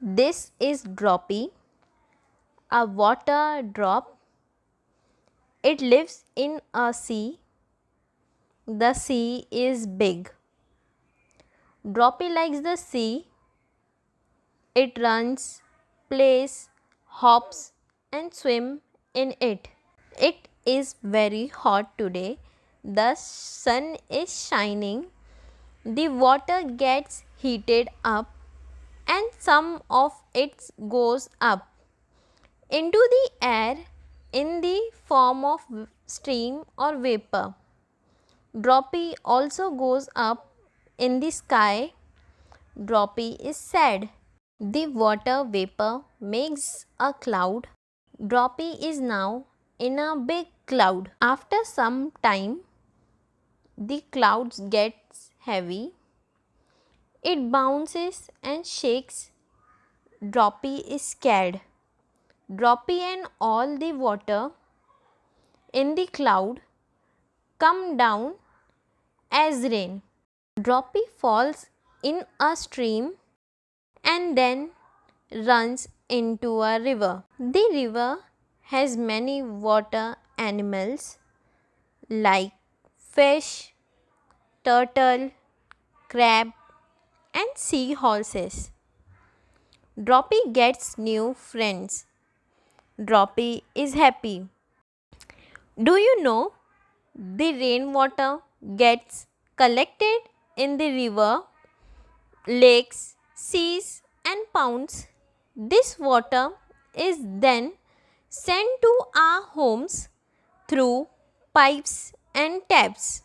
This is Droppy, a water drop. It lives in a sea. The sea is big. Droppy likes the sea. It runs, plays, hops and swim in it. It is very hot today. The sun is shining. The water gets heated up and some of it goes up into the air in the form of steam or vapor. Droppy also goes up in the sky. Droppy is sad. The water vapor makes a cloud. Droppy is now in a big cloud. After some time, the clouds gets heavy. It bounces and shakes. Droppy is scared. Droppy and all the water in the cloud come down as rain. Droppy falls in a stream and then runs into a river. The river has many water animals like fish, turtle, crab and seahorses. Droppy gets new friends. Droppy is happy. Do you know the rainwater gets collected in the river, lakes, seas and ponds? This water is then sent to our homes through pipes and taps.